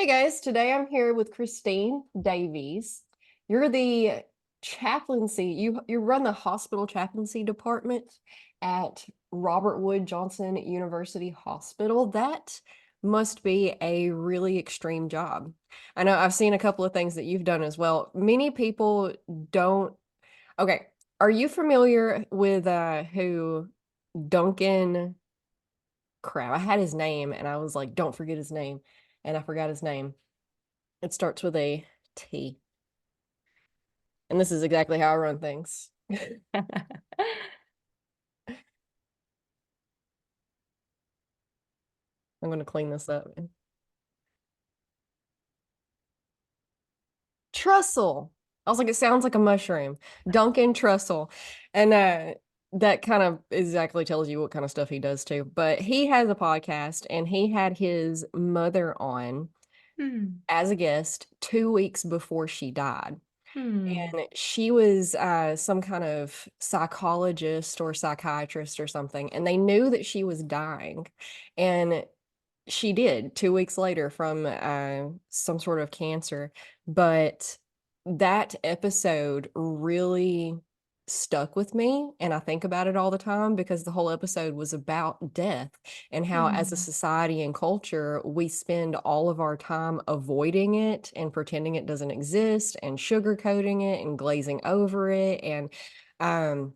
Hey guys, today I'm here with Christine Davies. You're the chaplaincy, you run the hospital chaplaincy department at Robert Wood Johnson University Hospital. That must be a really extreme job. I know I've seen a couple of things that you've done as well. Many people don't. Okay, are you familiar with who Duncan crap, I had his name and I was like, don't forget his name, and I forgot his name. It starts with a T. And this is exactly how I run things. I'm going to clean this up. Trussell. I was like, it sounds like a mushroom. Duncan Trussell. And that kind of exactly tells you what kind of stuff he does too. But he has a podcast and he had his mother on Hmm. as a guest 2 weeks before she died. Hmm. And she was some kind of psychologist or psychiatrist or something, and they knew that she was dying. And she did 2 weeks later from some sort of cancer. But that episode really stuck with me. And I think about it all the time because the whole episode was about death and how, as a Hmm. society and culture, we spend all of our time avoiding it and pretending it doesn't exist and sugarcoating it and glazing over it. And um,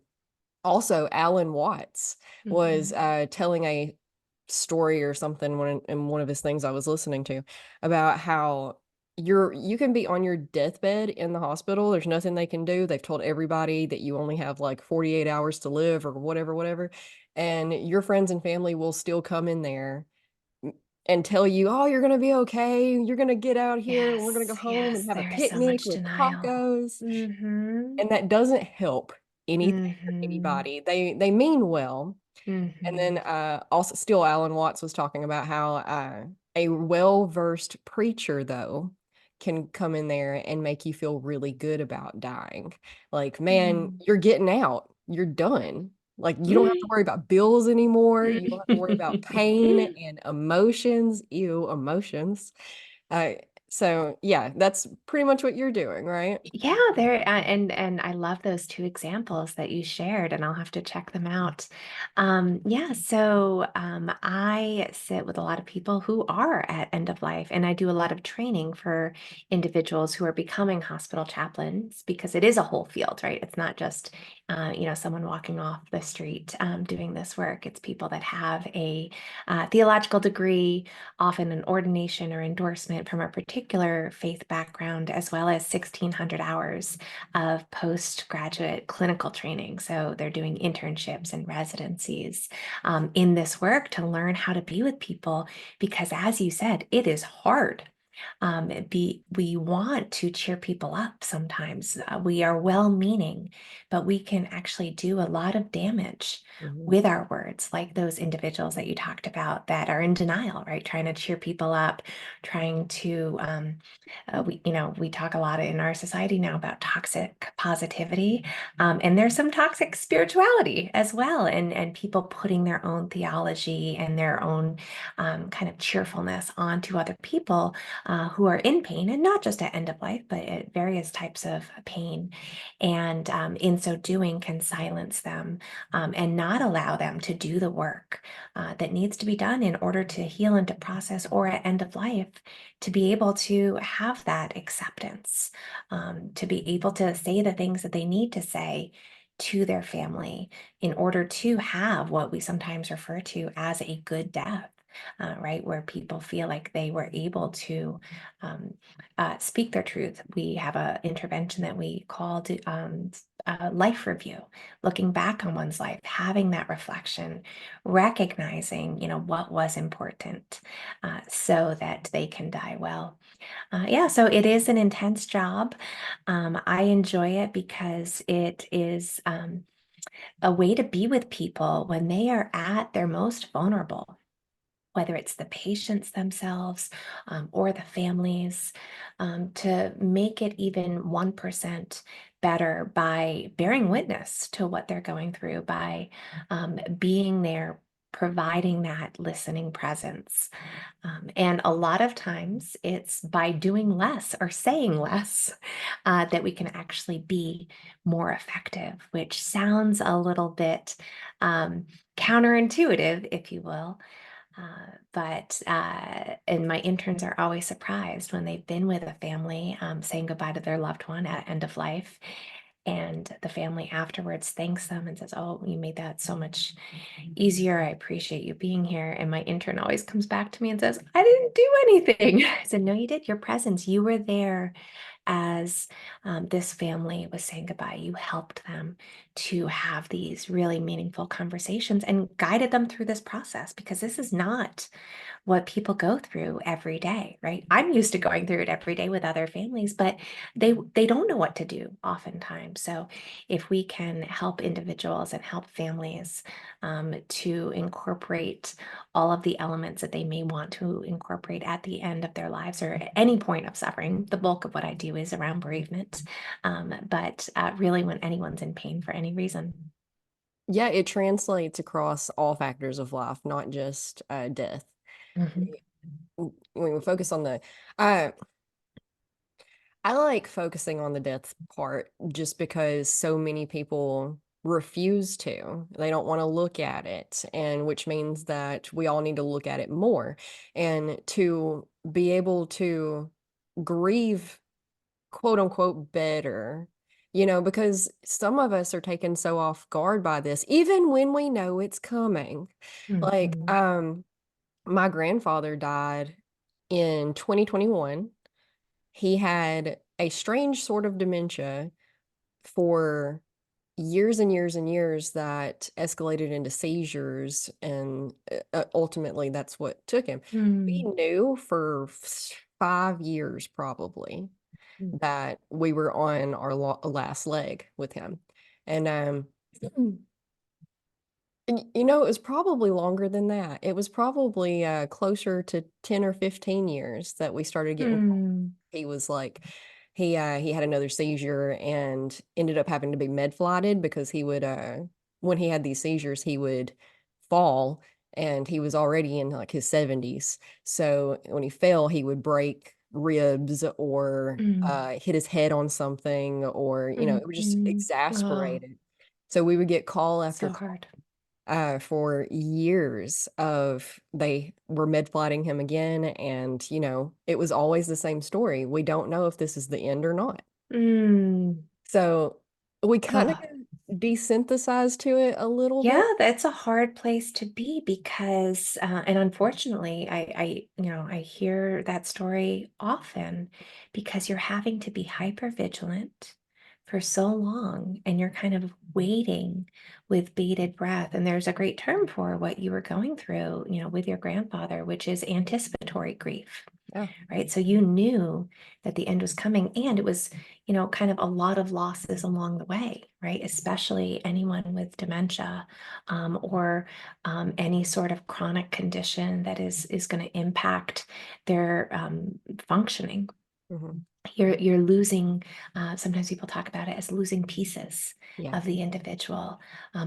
also, Alan Watts was Mhm. telling a story or something in one of his things I was listening to about how you can be on your deathbed in the hospital. There's nothing they can do. They've told everybody that you only have like 48 hours to live or whatever, whatever. And your friends and family will still come in there and tell you, oh, you're going to be okay. You're going to get out here. We're going to go Yes, home and yes, have a there is so picnic much with denial. tacos. Mhm. And that doesn't help anything or Mhm. anybody. They mean well. And then Mhm. also, still, Alan Watts was talking about how a well-versed preacher, though, can come in there and make you feel really good about dying. Like, man, Mm. you're getting out. You're done. Like, you don't have to worry about bills anymore. You don't have to worry about pain and emotions. Ew, emotions. Uh, so, yeah, that's pretty much what you're doing, right? Yeah, and I love those two examples that you shared, and I'll have to check them out. Yeah, so I sit with a lot of people who are at end of life, and I do a lot of training for individuals who are becoming hospital chaplains because it is a whole field, right? It's not just someone walking off the street doing this work. It's people that have a theological degree, often an ordination or endorsement from a particular faith background, as well as 1,600 hours of postgraduate clinical training. So they're doing internships and residencies in this work to learn how to be with people because, as you said, it is hard. We want to cheer people up sometimes. We are well meaning, but we can actually do a lot of damage Mhm. with our words, like those individuals that you talked about that are in denial, right? Trying to cheer people up, trying to, we talk a lot in our society now about toxic positivity. And there's some toxic spirituality as well, and people putting their own theology and their own kind of cheerfulness onto other people who are in pain, and not just at end of life, but at various types of pain. And in so doing, can silence them and not allow them to do the work that needs to be done in order to heal and to process, or at end of life, to be able to have that acceptance, to be able to say the things that they need to say to their family in order to have what we sometimes refer to as a good death. Right, where people feel like they were able to speak their truth. We have an intervention that we call life review, looking back on one's life, having that reflection, recognizing, what was important, so that they can die well. Yeah, so it is an intense job. I enjoy it because it is a way to be with people when they are at their most vulnerable, whether it's the patients themselves or the families, to make it even 1% better by bearing witness to what they're going through, by being there providing that listening presence. And a lot of times it's by doing less or saying less that we can actually be more effective, which sounds a little bit counterintuitive, if you will. And my interns are always surprised when they've been with a family saying goodbye to their loved one at end of life. And the family afterwards thanks them and says, "Oh, you made that so much easier. I appreciate you being here." And my intern always comes back to me and says, "I didn't do anything." I said, "No, you did. Your presence. You were there as this family was saying goodbye. You helped them to have these really meaningful conversations and guided them through this process because this is not what people go through every day, right? I'm used to going through it every day with other families, but they don't know what to do oftentimes. So if we can help individuals and help families to incorporate all of the elements that they may want to incorporate at the end of their lives or at any point of suffering, the bulk of what I do is around bereavement, but really when anyone's in pain for any reason. Yeah, it translates across all factors of life, not just death. Mhm. When we focus on uh, I like focusing on the death part just because so many people refuse to. They don't want to look at it, and which means that we all need to look at it more and to be able to grieve, quote unquote, better. Because some of us are taken so off guard by this, even when we know it's coming. Like, Mhm. my grandfather died in 2021. He had a strange sort of dementia for years and years and years that escalated into seizures, and ultimately that's what took him. We Mm. knew for 5 years probably Mm. that we were on our last leg with him. And it was probably longer than that. It was probably closer to 10 or 15 years that we started getting. Mm. He was like, he had another seizure and ended up having to be med flighted because he would when he had these seizures he would fall, and he was already in like his 70s. So when he fell, he would break ribs or Mm. hit his head on something, or it would just Mhm. Oh, exasperate it. So we would get call after so call hard. for years of they were med flighting him again, and it was always the same story. We don't know if this is the end or not. Mm. So we kind of Oh, desynthesized to it a little yeah, bit. that's a hard place to be because, and unfortunately, I hear that story often because you're having to be hyper vigilant for so long and you're kind of waiting with bated breath. And there's a great term for what you were going through, with your grandfather, which is anticipatory grief. Yeah. Right? So you knew that the end was coming, and it was, kind of a lot of losses along the way, right? Especially anyone with dementia, or any sort of chronic condition that is going to impact their functioning. Hmm. You're losing, sometimes people talk about it as losing pieces Yeah. of the individual,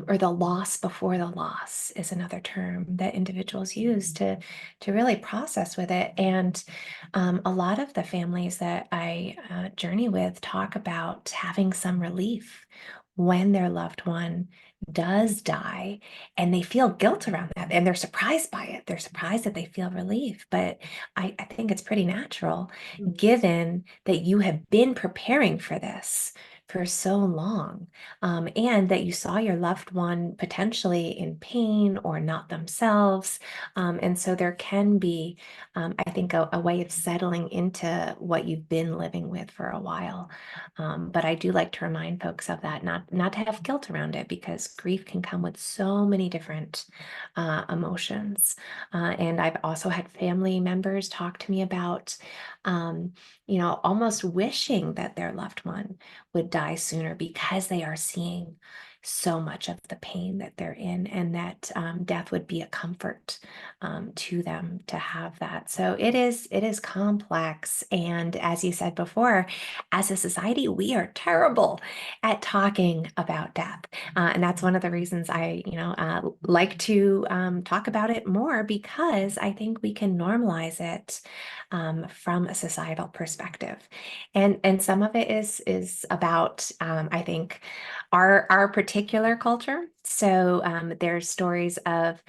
or the loss before the loss is another term that individuals use to really process with it. And a lot of the families that I journey with talk about having some relief when their loved one does die, and they feel guilt around that, and they're surprised by it. They're surprised that they feel relief, but I think it's pretty natural Mhm. given that you have been preparing for this for so long, and that you saw your loved one potentially in pain or not themselves. And so there can be, I think, a way of settling into what you've been living with for a while. But I do like to remind folks of that, not to have guilt around it, because grief can come with so many different emotions. And I've also had family members talk to me about, almost wishing that their loved one would die sooner because they are seeing so much of the pain that they're in, and that death would be a comfort to them to have that. So it is complex. And as you said before, as a society, we are terrible at talking about death. And that's one of the reasons I, like to talk about it more, because I think we can normalize it from a societal perspective. And some of it is about, I think, our particular culture. So there's stories of,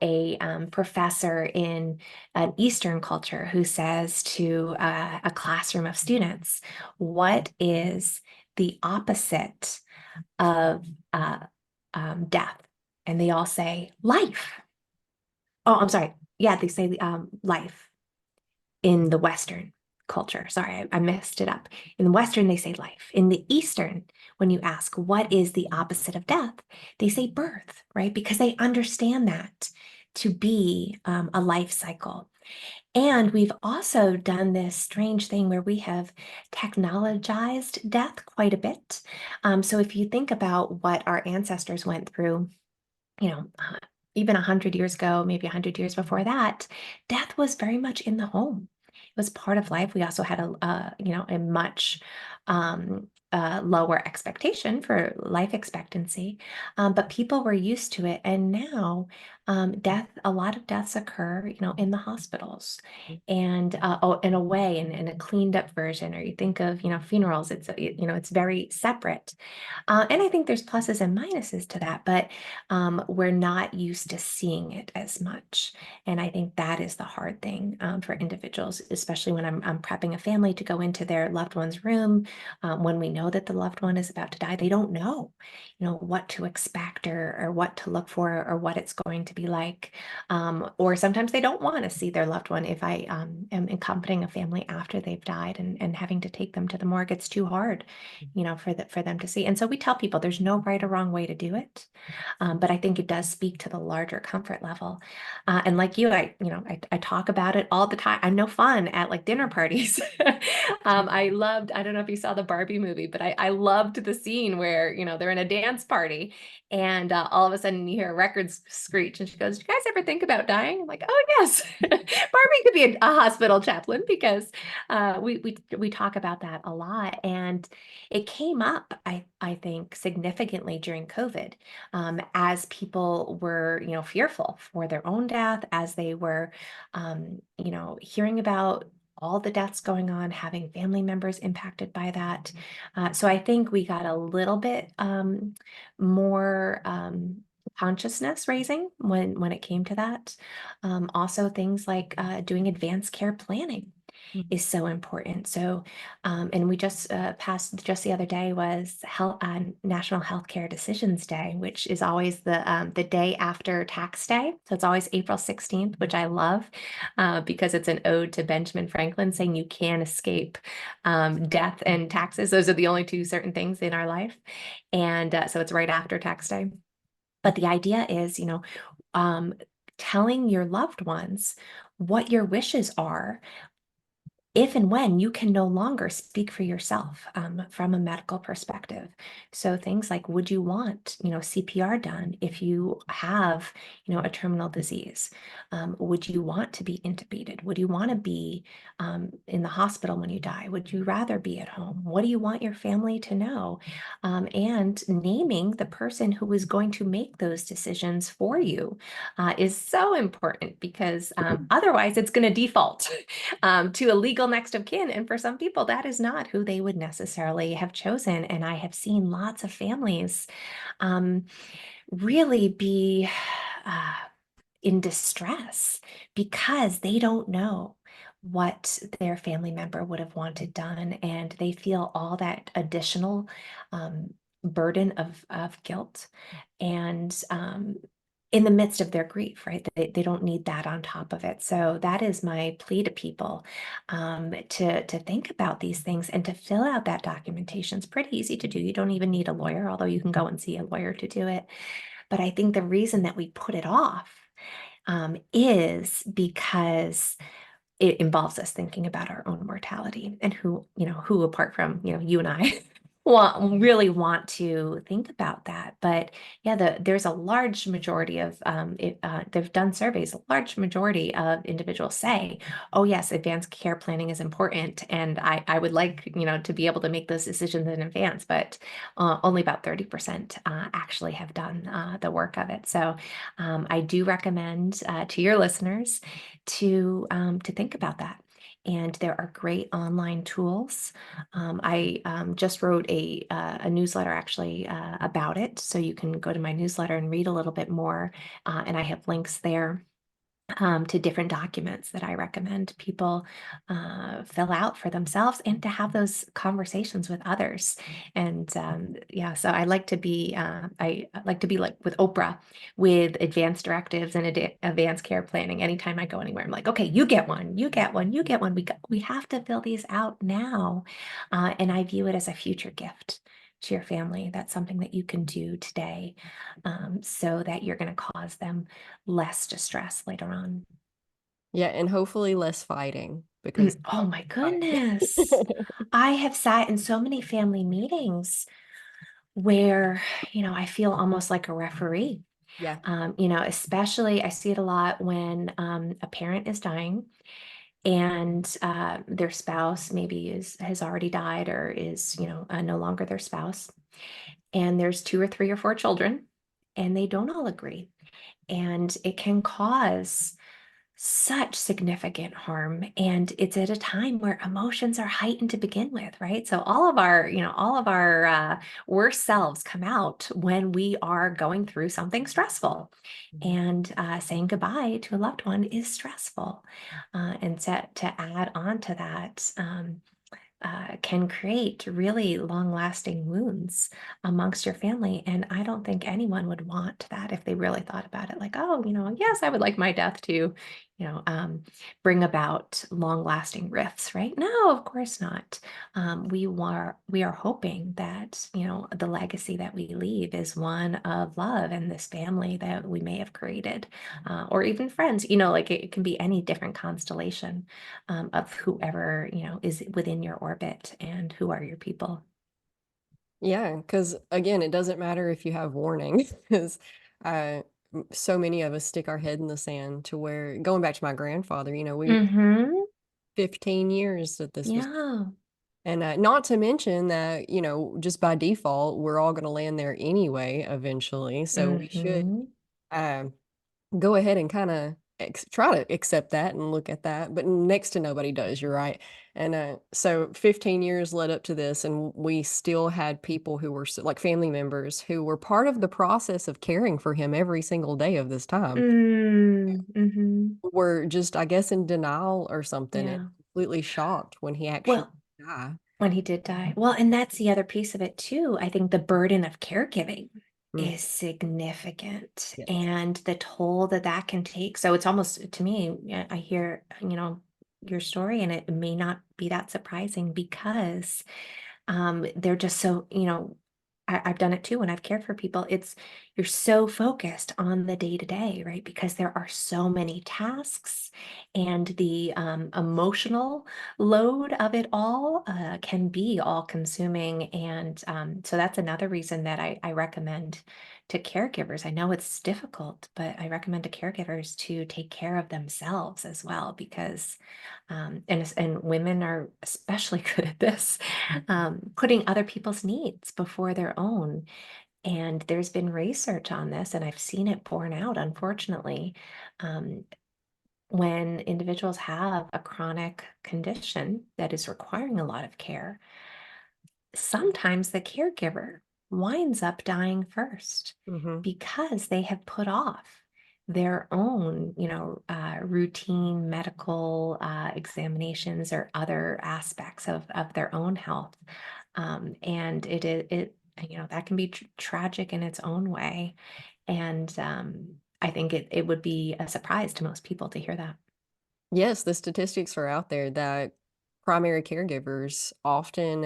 a professor in an Eastern culture who says to a classroom of students, "What is the opposite of death?" And they all say life. Oh, I'm sorry. Yeah, they say life in the Western culture. Sorry, I messed it up. In the Western, they say life. In the Eastern, when you ask what is the opposite of death, they say birth, right? Because they understand that to be a life cycle. And we've also done this strange thing where we have technologized death quite a bit. So if you think about what our ancestors went through, you know, uh, even 100 years ago, maybe 100 years before that, death was very much in the home. It was part of life. We also had a much lower expectation for life expectancy, but people were used to it. And now, a lot of deaths occur, in the hospitals, and in a way, in a cleaned up version. Or you think of, funerals. It's very separate. And I think there's pluses and minuses to that, but we're not used to seeing it as much. And I think that is the hard thing for individuals, especially when I'm prepping a family to go into their loved one's room. When we know that the loved one is about to die, they don't know, what to expect, or what to look for, or what it's going to be like. Or sometimes they don't want to see their loved one. If I am accompanying a family after they've died, and having to take them to the morgue, it's too hard, for them to see. And so we tell people there's no right or wrong way to do it. But I think it does speak to the larger comfort level. And like you, I talk about it all the time. I'm no fun at like dinner parties. I don't know if you saw the Barbie movie, but I loved the scene where, they're in a dance party, and all of a sudden you hear a record screech, and she goes, "Do you guys ever think about dying?" I'm like, "Oh yes." Barbie could be a hospital chaplain, because we talk about that a lot. And it came up, I think, significantly during COVID, as people were, fearful for their own death, as they were, hearing about all the deaths going on, having family members impacted by that. So I think we got a little bit more consciousness raising when it came to that. Also, things like doing advanced care planning is so important. So, and we just passed, just the other day was National Healthcare Decisions Day, which is always the day after tax day. So it's always April 16th, which I love, because it's an ode to Benjamin Franklin, saying you can't escape death and taxes. Those are the only two certain things in our life. And so it's right after tax day. But the idea is, telling your loved ones what your wishes are if and when you can no longer speak for yourself, from a medical perspective. So things like, would you want, CPR done if you have, a terminal disease? Would you want to be intubated? Would you want to be in the hospital when you die? Would you rather be at home? What do you want your family to know? And naming the person who is going to make those decisions for you is so important, because otherwise it's going to default to a legal next of kin. And for some people, that is not who they would necessarily have chosen. And I have seen lots of families really be in distress because they don't know what their family member would have wanted done. And they feel all that additional burden of guilt. And in the midst of their grief, right? They don't need that on top of it. So that is my plea to people, to think about these things and to fill out that documentation. It's pretty easy to do. You don't even need a lawyer, although you can go and see a lawyer to do it. But I think the reason that we put it off is because it involves us thinking about our own mortality, and who apart from, you and I really want to think about that. But yeah, there's a large majority of they've done surveys, a large majority of individuals say, oh yes, advanced care planning is important. And I would like, to be able to make those decisions in advance, but only about 30% actually have done the work of it. So I do recommend to your listeners to think about that. And there are great online tools. I just wrote a newsletter actually about it. So you can go to my newsletter and read a little bit more. And I have links there to different documents that I recommend people fill out for themselves and to have those conversations with others. And yeah, so I like to be like with Oprah with advanced directives and advanced care planning. Anytime I go anywhere, I'm like, okay, you get one, you get one, you get one. We have to fill these out now, and I view it as a future gift to your family. That's something that you can do today, so that you're going to cause them less distress later on. Yeah, and hopefully less fighting because Oh my fighting. goodness. I have sat in so many family meetings where, I feel almost like a referee. Yeah. Especially I see it a lot when a parent is dying and their spouse maybe has already died or is, no longer their spouse. And there's two or three or four children, and they don't all agree. And it can cause such significant harm, and it's at a time where emotions are heightened to begin with, right? So all of our worst selves come out when we are going through something stressful, Mhm. and saying goodbye to a loved one is stressful. And to add on to that, can create really long-lasting wounds amongst your family. And I don't think anyone would want that if they really thought about it. Like, oh, yes, I would like my death to, bring about long-lasting rifts, right? No, of course not. We are hoping that the legacy that we leave is one of love and this family that we may have created, or even friends. Like it can be any different constellation of whoever, is within your orbit and who are your people. Yeah, because again, it doesn't matter if you have warning, because so many of us stick our head in the sand to where, going back to my grandfather, we Mm-hmm. 15 years that this was, Yeah. and not to mention that, just by default, we're all going to land there anyway, eventually. So we should Mm-hmm. uh, go ahead and kind of try to accept that and look at that, but next to nobody does, you're right. And so 15 years led up to this, and we still had people who were like family members who were part of the process of caring for him every single day of this time, Mm-hmm. were just, I guess, in denial or something, and Yeah. completely shocked when he actually Well, died. when he did die. Well, and that's the other piece of it too. I think the burden of caregiving Mm, is significant, yes. and the toll that that can take. So it's almost, to me, yeah, I hear, your story, and it may not be that surprising because they're just so, I've done it too when I've cared for people. You're so focused on the day to day, right? Because there are so many tasks, and the emotional load of it all can be all consuming. And so that's another reason that I recommend to caregivers. I know it's difficult, but I recommend to caregivers to take care of themselves as well, because and women are especially good at this, putting other people's needs before their own. And there's been research on this, and I've seen it borne out, unfortunately. Um, when individuals have a chronic condition that is requiring a lot of care, sometimes the caregiver winds up dying first Hmm. because they have put off their own, routine medical examinations or other aspects of their own health. And that can be tragic in its own way. And I think it would be a surprise to most people to hear that. Yes, the statistics are out there that primary caregivers often,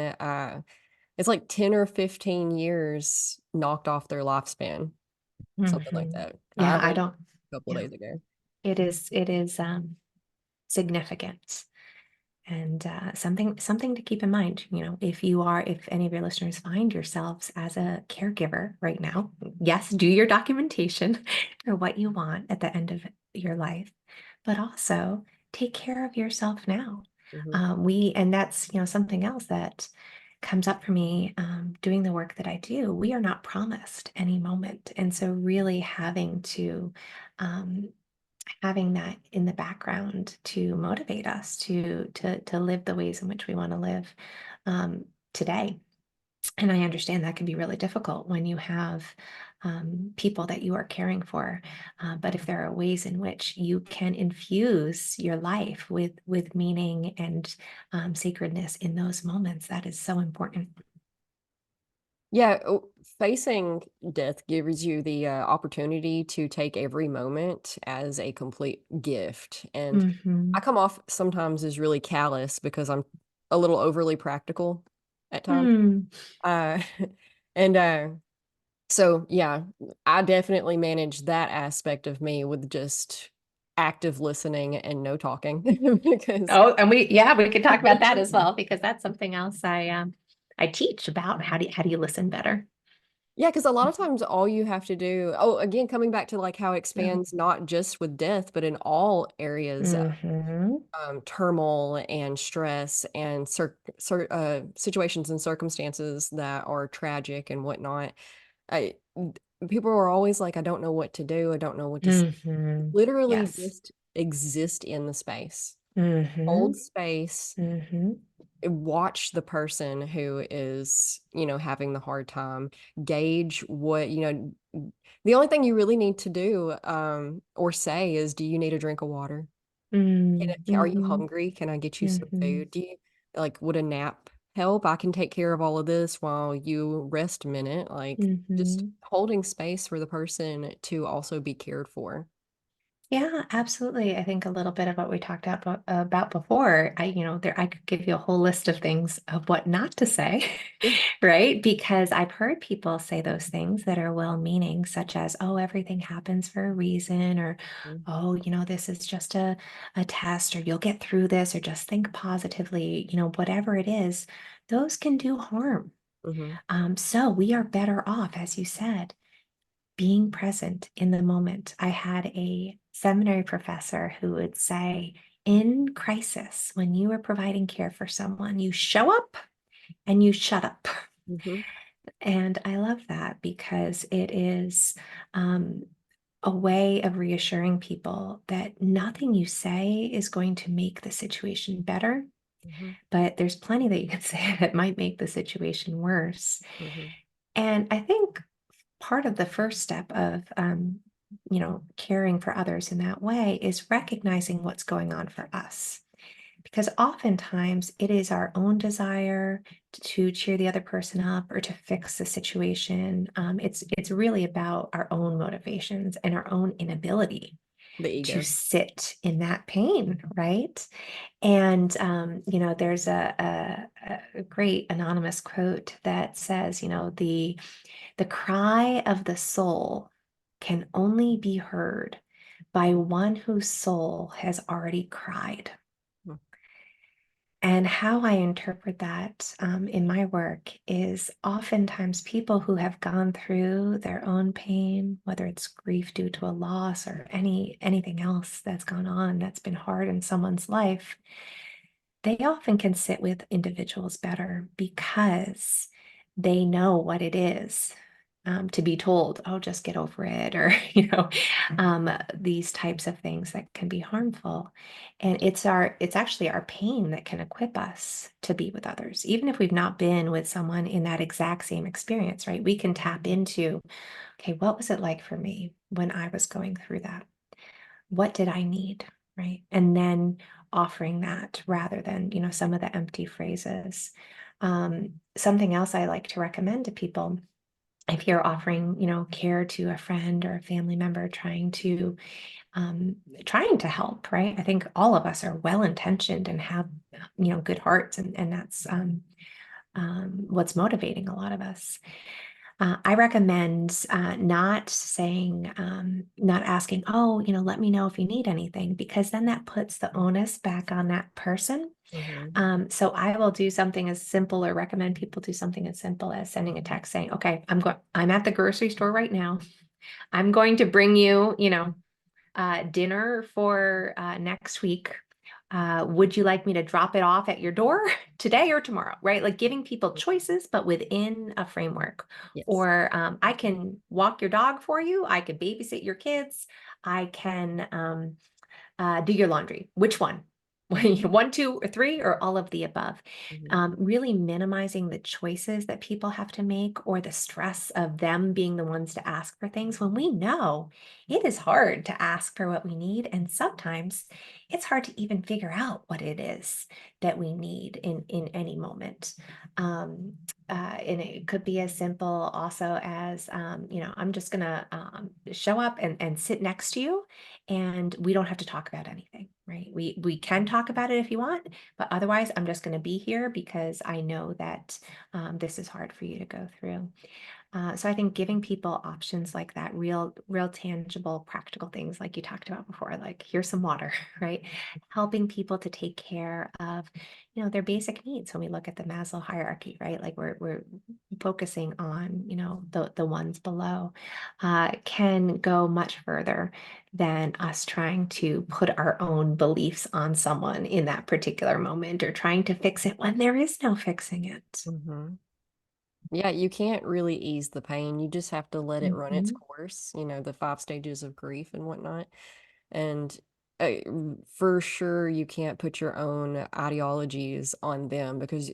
it's like 10 or 15 years knocked off their lifespan, something like Mhm. that. I Yeah, I read it don't, a couple of yeah, days ago. it is significant. And something to keep in mind, if any of your listeners find yourselves as a caregiver right now, yes, do your documentation for what you want at the end of your life, but also take care of yourself now. Mhm. And that's, something else that comes up for me doing the work that I do. We are not promised any moment. And so really um, having that in the background to motivate us to live the ways in which we want to live um, today. And I understand that can be really difficult when you have people that you are caring for. But if there are ways in which you can infuse your life with meaning and sacredness in those moments, that is so important. Yeah, facing death gives you the opportunity to take every moment as a complete gift. And I Hmm. come off sometimes as really callous because I'm a little overly practical at times. Mm. Uh, and so, yeah, I definitely manage that aspect of me with just active listening and no talking because Oh, and we could talk about that as well, because that's something else I teach about. How do you listen better? yeah, because a lot of times all you have to do, oh, again, coming back to like how it Yeah. expands not just with death, but in all areas of Hmm. turmoil and stress and situations and circumstances that are tragic and whatnot. I, People are always like, I don't know what to do. I don't know what to say. Hmm. Literally Yes. just exist in the space, hold Hmm. space, Hmm. watch the person who is, having the hard time, gauge what, the only thing you really need to do or say is, do you need a drink of water? Are you Hmm. hungry? Can I get you some Hmm. food? Would a nap help? I can take care of all of this while you rest a minute. Like, just Hmm. holding space for the person to also be cared for. Yeah, absolutely. I think a little bit of what we talked about before, I could give you a whole list of things of what not to say, Yeah. right? Because I've heard people say those things that are well-meaning, such as, oh, everything happens for a reason, or, oh, this is just a test, or you'll get through this, or just think positively, whatever it is, those can do harm. Mm-hmm. So we are better off, as you said, being present in the moment. I had a seminary professor who would say, in crisis, when you are providing care for someone, you show up and you shut up. Mm-hmm. And I love that because it is um, a way of reassuring people that nothing you say is going to make the situation better, Mm-hmm. but there's plenty that you can say that might make the situation worse. Mm-hmm. And I think part of the first step of caring for others in that way is recognizing what's going on for us, because oftentimes it is our own desire to cheer the other person up or to fix the situation. It's really about our own motivations and our own inability The to ego. sit in that pain, right? And there's a great anonymous quote that says, the cry of the soul can only be heard by one whose soul has already cried. And how I interpret that in my work is oftentimes people who have gone through their own pain, whether it's grief due to a loss or anything else that's gone on that's been hard in someone's life, they often can sit with individuals better because they know what it is to be told, oh, just get over it, or, these types of things that can be harmful. And it's actually our pain that can equip us to be with others, even if we've not been with someone in that exact same experience, right? We can tap into, okay, what was it like for me when I was going through that? What did I need? Right. And then offering that rather than, some of the empty phrases. Something else I like to recommend to people, if you're offering, care to a friend or a family member trying to help, right? I think all of us are well intentioned and have, good hearts, and that's what's motivating a lot of us. I recommend not not asking, oh, let me know if you need anything, because then that puts the onus back on that person. Mhm. So I will do something as simple, or recommend people do something as simple as sending a text saying, okay, I'm at the grocery store right now. I'm going to bring you, dinner for next week. Would you like me to drop it off at your door today or tomorrow? Right? Like giving people choices, but within a framework. Yes. Or I can walk your dog for you. I can babysit your kids. I can do your laundry. Which one? One, two, or three, or all of the above. Mhm. Really minimizing the choices that people have to make, or the stress of them being the ones to ask for things, when we know it is hard to ask for what we need. And sometimes it's hard to even figure out what it is that we need in any moment. Um, and it could be as simple also as, I'm just going to show up and sit next to you, and we don't have to talk about anything, right? We can talk about it if you want, but otherwise I'm just going to be here because I know that this is hard for you to go through. So I think giving people options like that, real tangible, practical things like you talked about before, like here's some water, right? Helping people to take care of, their basic needs when we look at the Maslow hierarchy, right? Like we're focusing on, the ones below, can go much further than us trying to put our own beliefs on someone in that particular moment, or trying to fix it when there is no fixing it. Mhm. Yeah, you can't really ease the pain. You just have to let it run its Mhm. course, the 5 stages of grief and whatnot. And for sure, you can't put your own ideologies on them because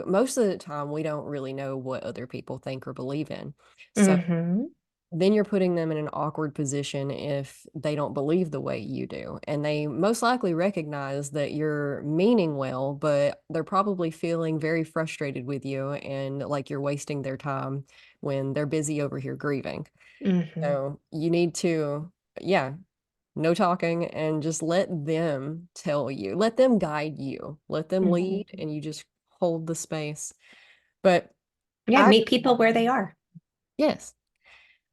most of the time, we don't really know what other people think or believe in. So Mhm. then you're putting them in an awkward position if they don't believe the way you do. And they most likely recognize that you're meaning well, but they're probably feeling very frustrated with you and like you're wasting their time when they're busy over here grieving. Mhm. So you need to, yeah, no talking and just let them tell you, let them guide you, let them lead, Mhm. and you just hold the space. But Yeah, I, meet people where they are. yes.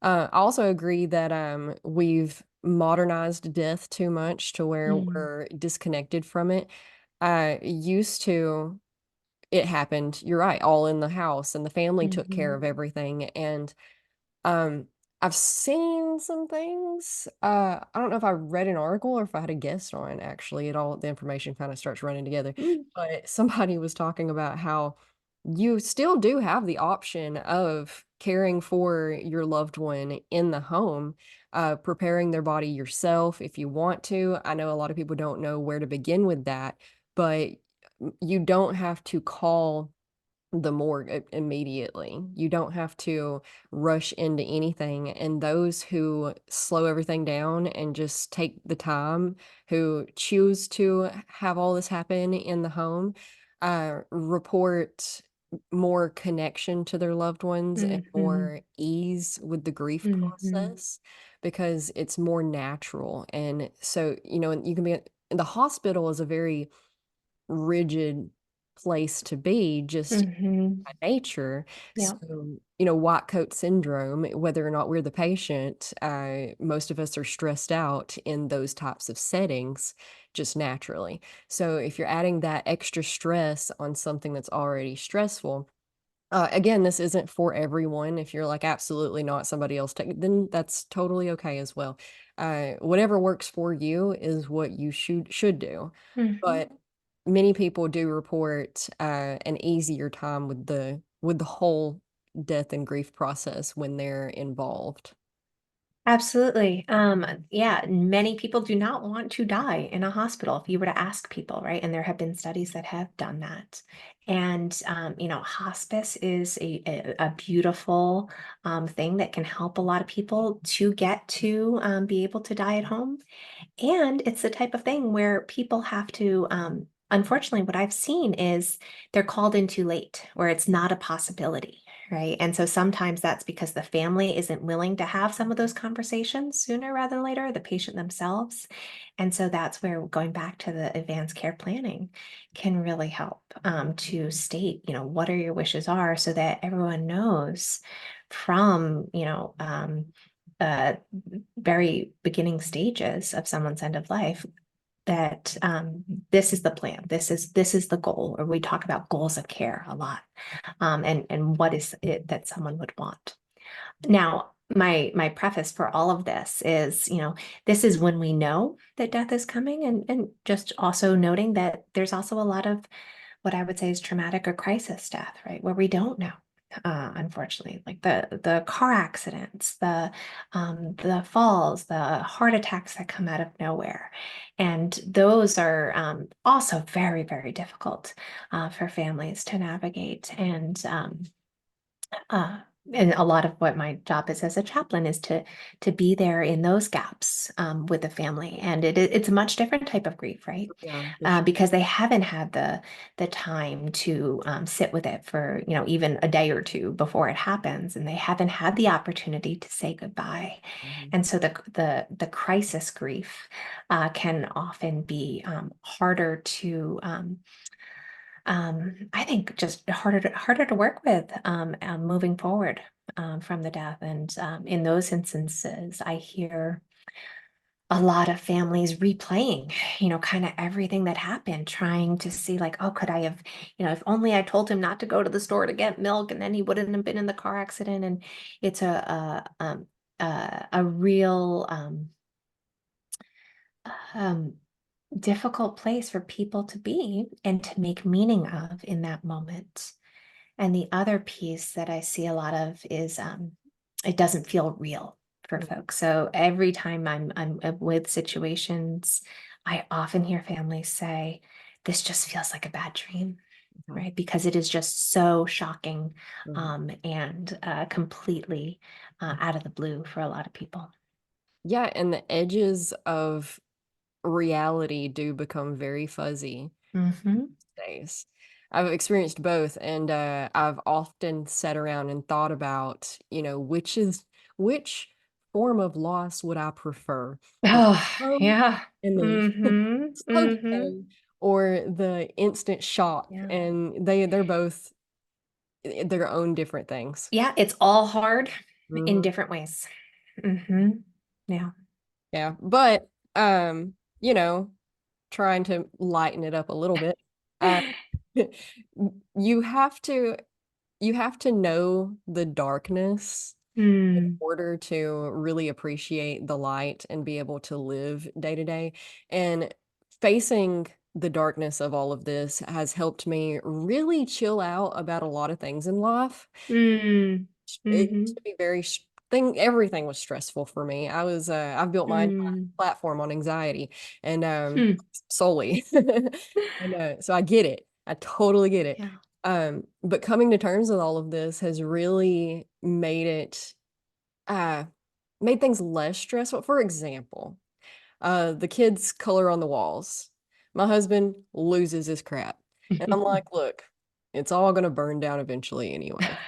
I also agree that we've modernized death too much to where Mm. we're disconnected from it. Used to, it happened, you're right, all in the house, and the family took care Mhm. of everything. And um, I've seen some things. I don't know if I read an article or if I had a guest on, actually. It all, the information kind of starts running together. Mm. But somebody was talking about how you still do have the option of caring for your loved one in the home, preparing their body yourself if you want to. I know a lot of people don't know where to begin with that, but you don't have to call the morgue immediately. You don't have to rush into anything. And those who slow everything down and just take the time, who choose to have all this happen in the home, report more connection to their loved ones and Mhm. more ease with the grief Mhm. process because it's more natural. And so, you can be, the hospital is a very rigid place to be just Mhm. by nature. So, Yeah. white coat syndrome, whether or not we're the patient, most of us are stressed out in those types of settings just naturally. So, if you're adding that extra stress on something that's already stressful, again, this isn't for everyone. If you're like, absolutely not, somebody else take, then that's totally okay as well. Whatever works for you is what you should do. Mhm. But many people do report an easier time with the whole death and grief process when they're involved. Absolutely. Yeah, many people do not want to die in a hospital if you were to ask people, right? And there have been studies that have done that. And hospice is a beautiful thing that can help a lot of people to get to be able to die at home. And it's the type of thing where people have to, unfortunately, what I've seen is they're called in too late, where it's not a possibility, right? And so sometimes that's because the family isn't willing to have some of those conversations sooner rather than later, the patient themselves. And so that's where going back to the advanced care planning can really help to state, what are your wishes are, so that everyone knows, from, uh, very beginning stages of someone's end of life, that this is the plan, this is the goal, or we talk about goals of care a lot, and what is it that someone would want. Now, my preface for all of this is, this is when we know that death is coming, and just also noting that there's also a lot of what I would say is traumatic or crisis death, right? Where we don't know, unfortunately, like the car accidents, the falls, the heart attacks that come out of nowhere, and those are also very, very difficult for families to navigate. Uh, and a lot of what my job is as a chaplain is to be there in those gaps with the family, and it's a much different type of grief, right? Yeah, for sure. Because they haven't had the time to sit with it for even a day or two before it happens, and they haven't had the opportunity to say goodbye. Mhm. And so the crisis grief can often be harder to I think just harder to work with moving forward from the death. And in those instances, I hear a lot of families replaying, kind of everything that happened, trying to see like, oh, could I have, if only I told him not to go to the store to get milk, and then he wouldn't have been in the car accident. And it's a real um, difficult place for people to be and to make meaning of in that moment. And the other piece that I see a lot of is it doesn't feel real for Mhm. folks. So every time I'm with situations, I often hear families say, "This just feels like a bad dream," Okay. right? Because it is just so shocking Mhm. and completely out of the blue for a lot of people. Yeah, and the edges of reality do become very fuzzy Hmm. these days. I've experienced both, and I've often sat around and thought about, which form of loss would I prefer? The Oh, slow yeah. and the Hmm. slow Hmm. decay, or the instant shock, Yeah. and they're both their own different things. Yeah, it's all hard in Mhm. different ways. Hmm. Yeah. Yeah, but you know, trying to lighten it up a little bit. Uh, you have to know the darkness in Mm, order to really appreciate the light and be able to live day to day. And facing the darkness of all of this has helped me really chill out about a lot of things in life. mm, It used mhm, to be very thing everything was stressful for me. I've built my entire mm, platform on anxiety, and hmm. solely. And so I get it. I totally get it. Yeah. But coming to terms with all of this has really uh made things less stressful. For example, the kids color on the walls. My husband loses his crap. And I'm like, look, it's all gonna burn down eventually anyway.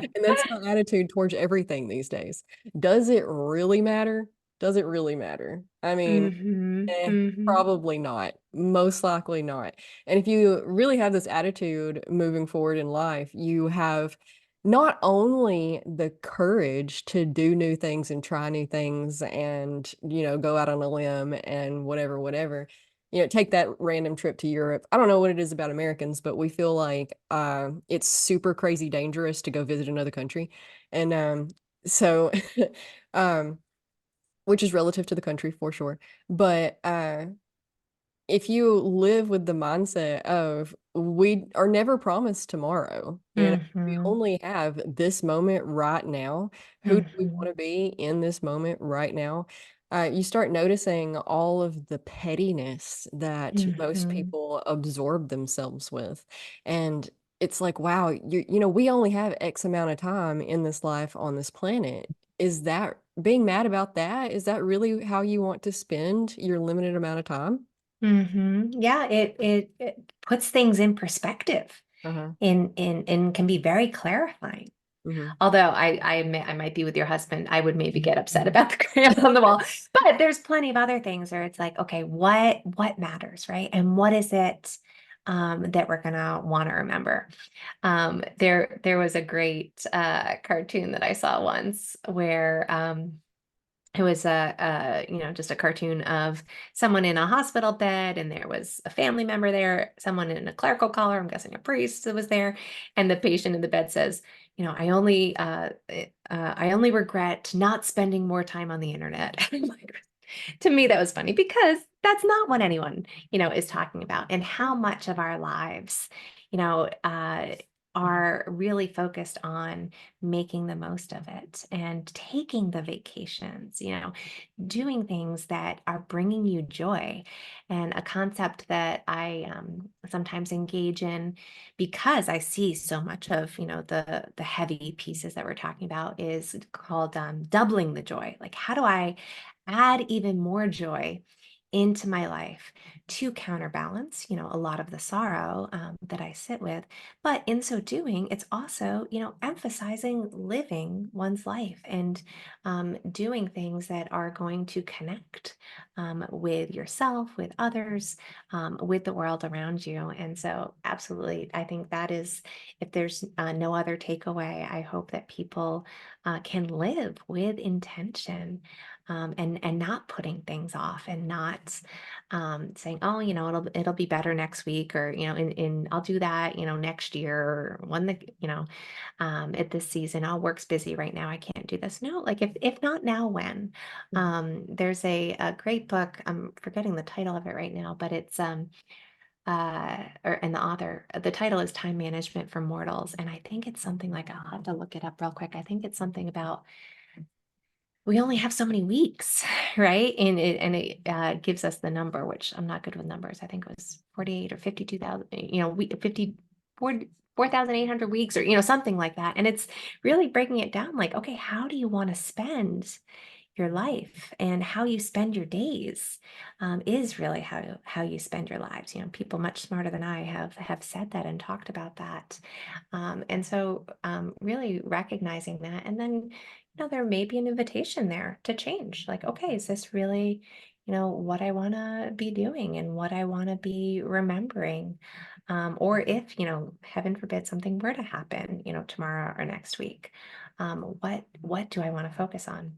And that's my attitude towards everything these days. Does it really matter? Does it really matter? I mean, Hmm. Hmm. probably not. Most likely not. And if you really have this attitude moving forward in life, you have not only the courage to do new things and try new things and, go out on a limb and whatever, whatever. Take that random trip to Europe. I don't know what it is about Americans, but we feel like it's super crazy dangerous to go visit another country. And so um which is relative to the country for sure. But if you live with the mindset of we are never promised tomorrow, we Hmm. only have this moment right now. Who do we want Hmm. to be in this moment right now? You start noticing all of the pettiness that most Hmm. people absorb themselves with. And it's like, wow, we only have X amount of time in this life on this planet. Is that being mad about that? Is that really how you want to spend your limited amount of time? Hmm. Yeah, it puts things in perspective Uh-huh. in and can be very clarifying. Mhm. Although I might be with your husband, I would maybe get upset about the crayon on the wall. But there's plenty of other things where it's like, okay, what matters, right? And what is it that we're gonna want to remember. There was a great cartoon that I saw once where it was just a cartoon of someone in a hospital bed, and there was a family member there, someone in a clerical collar, I'm guessing a priest that was there, and the patient in the bed says, I only regret not spending more time on the internet. I'm like, to me, that was funny because that's not what anyone, is talking about, and how much of our lives, you know, uh, are really focused on making the most of it and taking the vacations, doing things that are bringing you joy. And a concept that I sometimes engage in, because I see so much of, the heavy pieces that we're talking about, is called doubling the joy. Like, how do I add even more joy into my life to counterbalance, a lot of the sorrow that I sit with. But in so doing, it's also, emphasizing living one's life and doing things that are going to connect with yourself, with others, with the world around you. And so, absolutely, I think that is, if there's no other takeaway, I hope that people can live with intention, and not putting things off, and not saying, oh, it'll be better next week, or in I'll do that, next year, or when at this season, oh, work's busy right now, I can't do this. No, like, if not now, when? There's a great book, I'm forgetting the title of it right now, but it's and the author, the title is Time Management for Mortals, and I think it's something like, I'll have to look it up real quick. I think it's something about, we only have so many weeks, right? And it gives us the number, which I'm not good with numbers. I think it was 48 or 52,000, 4,800 weeks, or, something like that. And it's really breaking it down, like, okay, how do you want to spend your life, and how you spend your days is really how you spend your lives. People much smarter than I have said that and talked about that. And so, really recognizing that, and then, there may be an invitation there to change. Like, okay, is this really, what I want to be doing, and what I want to be remembering? Or if, heaven forbid, something were to happen, tomorrow or next week, what do I want to focus on?